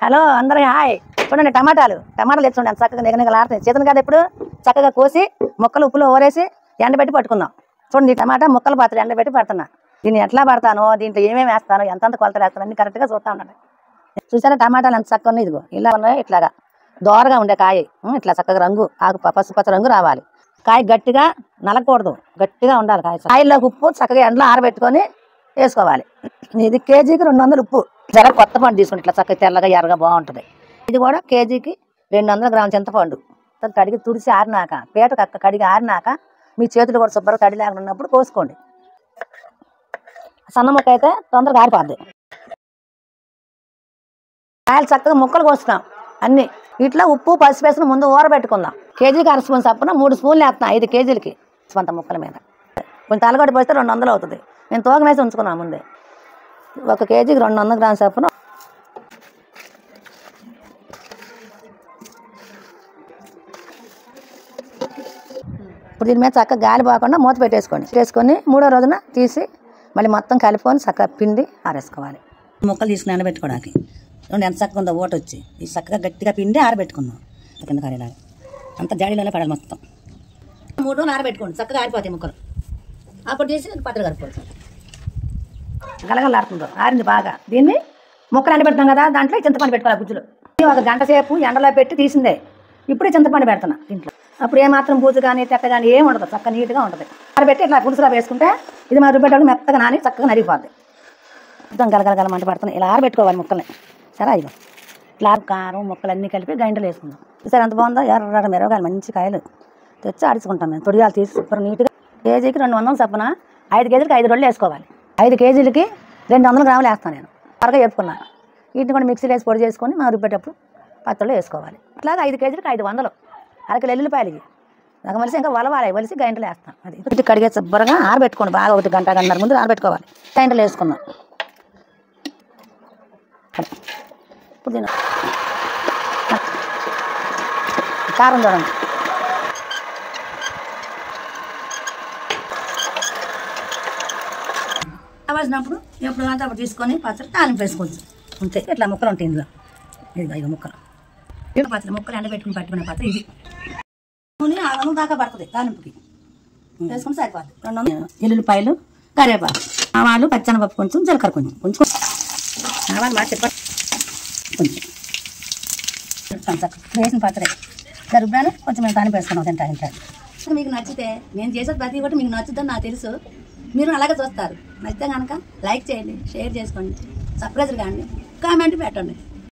Hello అందరూ hi. చూడండి టమాటాలు తెచ్చుకోండి ఎంత చక్కగా నిగనిగలాడుతాయి. చేతులు కాదు ఎప్పుడు చక్కగా కోసి ముక్కలు ఉప్పులో ఊరేసి ఎండబెట్టి పట్టుకుందాం. చూడండి టమాటా ముక్కలు పాత్ర ఎండబెట్టి పడుతున్నా. దీన్ని ఎట్లా పడతానో దీంట్లో ఏమేమి వేస్తానో ఎంతంత కొలతలు వేస్తాను అన్ని కరెక్ట్గా చూస్తూ ఉండండి. చూసారా టమాటాలు ఎంత చక్కగా ఉన్నాయి. ఇదిగో ఇలా ఉన్నాయి. ఇట్లాగా దోరగా ఉండే కాయ ఇట్లా చక్కగా రంగు ఆకు పసుపచ్చ రంగు రావాలి. కాయ గట్టిగా నలగకూడదు, గట్టిగా ఉండాలి. కాయల్లోకి ఉప్పు చక్కగా ఎండలో ఆరబెట్టుకొని వేసుకోవాలి. ఇది కేజీకి 200 ఉప్పు. జర కొత్త పండు తీసుకుంటే ఇట్లా చక్కగా తెల్లగా ఎర్రగా బాగుంటుంది. ఇది కూడా కేజీకి 200 గ్రాముల చింతపండు కడిగి తుడిసి ఆరినాక పీట కడిగి ఆరినాక మీ చేతులు కూడా శుభ్రంగా తడి లేకుండా ఉన్నప్పుడు కోసుకోండి. సన్న ముక్క అయితే తొందరగా ఆరిపోద్ది. కాయలు చక్కగా ముక్కలు కోస్తున్నాం అన్నీ. ఇట్లా ఉప్పు పసుపు వేసుకుని ముందు ఊరబెట్టుకుందాం. కేజీకి 1 స్పూన్ చప్పున 3 స్పూన్లు వేస్తున్నాం 5 కేజీలకి. స్వంత ముక్కల మీద కొంచెం తలగొట్టి పోస్తే 200 అవుతుంది. నేను తూకం వేసి ఉంచుకున్నాను ముందే. 1 కేజీకి 200 గ్రాముల చప్పున ఇప్పుడు దీని మీద చక్కగా గాలి పోకుండా మూత పెట్టేసుకొని మూడో రోజున తీసి మళ్ళీ మొత్తం కలుపుకొని చక్కగా పిండి ఆరేసుకోవాలి. ముక్కలు తీసుకుని ఎండబెట్టుకోవడానికి ఎంత చక్కగా ఉందో ఓటు వచ్చి ఇది చక్కగా గట్టిగా పిండి ఆరబెట్టుకుందాం. కింద కరేలాగా అంత జాడీలోనే పడాలి. మొత్తం 3 రోజులు ఆరబెట్టుకోండి. చక్కగా ఆరిపోతాయి ముక్కలు. అప్పుడు తీసి పత్ర కలుపుకోవచ్చు. గలగలాడుతుందో ఆరింది బాగా. దీన్ని ముక్కలు ఎండబెడతాం కదా, దాంట్లో చింతపండు పెట్టుకోవాలి. గుజ్జులు 1 గంట సేపు ఎండలో పెట్టి తీసిందే. ఇప్పుడు చింతపండు పెడుతున్నా దీంట్లో. అప్పుడు ఏమాత్రం బూజు కానీ తెట్ట కానీ ఏమి ఉండదు, చక్కగా నీట్గా ఉంటుంది. ఆరబెట్టి ఇట్లా పులుసులో వేసుకుంటే ఇది మన రుబ్బేటప్పుడు మెత్తగా నాని చక్కగా నరిగిపోద్ది. మొత్తం గలగలగలమంట పడుతుంది. ఇలా ఆరబెట్టుకోవాలి ముక్కల్ని. సరే ఇదిగో ఇట్లా కారం ముక్కలు అన్నీ కలిపి గంటలు వేసుకుందాం. సరే ఎంత బాగుందో ఎర్ర మిరవగాయలు మంచి కాయలు తెచ్చి ఆడించుకుంటాం. మేము తొడియాలు తీసి సూపర్ నీట్గా. కేజీకి 200 చప్పున 5 కేజీలకి 5 రోజులు వేసుకోవాలి. 5 కేజీలకి 200 గ్రాములు వేస్తాను నేను. త్వరగా వేపుకున్నాను. వీటిని కూడా మిక్సీలో వేసి పొడి చేసుకొని మనం రుబ్బేటప్పుడు పచ్చళ్ళు వేసుకోవాలి. ఇట్లాగా 5 కేజీలకి 500. 1 కిలో ఎల్లుల్లిపాయలకి నాకు మలిసి ఇంకా వలసి గంటలు వేస్తాం. అది ఇటు కడిగే శుభ్రంగా ఆరబెట్టుకోండి. బాగా 1 గంట గంటన్నర ముందు ఆరబెట్టుకోవాలి. గంటలు వేసుకుందాం. ఇప్పుడు దీని కారం చూడండి. కావాల్సినప్పుడు ఎప్పుడు కావాలంటే అప్పుడు తీసుకొని పచ్చడి తాలింపు వేసుకోవచ్చు. అంతే. ఇట్లా ముక్కలు ఉంటాయి ఇందులో. ఇదిగో ముక్కలు పచ్చడి ముక్కలు ఎండబెట్టుకుని పట్టుకునే పాత్ర ఇది. నూనె 600 దాకా పడుతుంది తాలింపుకి. వేసుకుని సరిపోద్ది. 200 ఎల్లుల్లిపాయలు, కరివేపాకు, ఆవాలు, పచ్చనపప్పు, కొంచెం జీలకర్ర, కొంచెం ఆవాలు మాట చెప్పండి. కొంచెం వేసిన పచ్చడి జరుపుడాను కొంచెం మేము తాలింపు వేసుకున్నాం. తింటారు మీకు నచ్చితే నేను చేసేది ప్రతి ఒక్కటి మీకు నచ్చుద్దని నాకు తెలుసు. మీరు అలాగే చూస్తారు. నచ్చితే కనుక లైక్ చేయండి, షేర్ చేసుకోండి, సబ్స్క్రైబ్ కానీ, కామెంట్ పెట్టండి.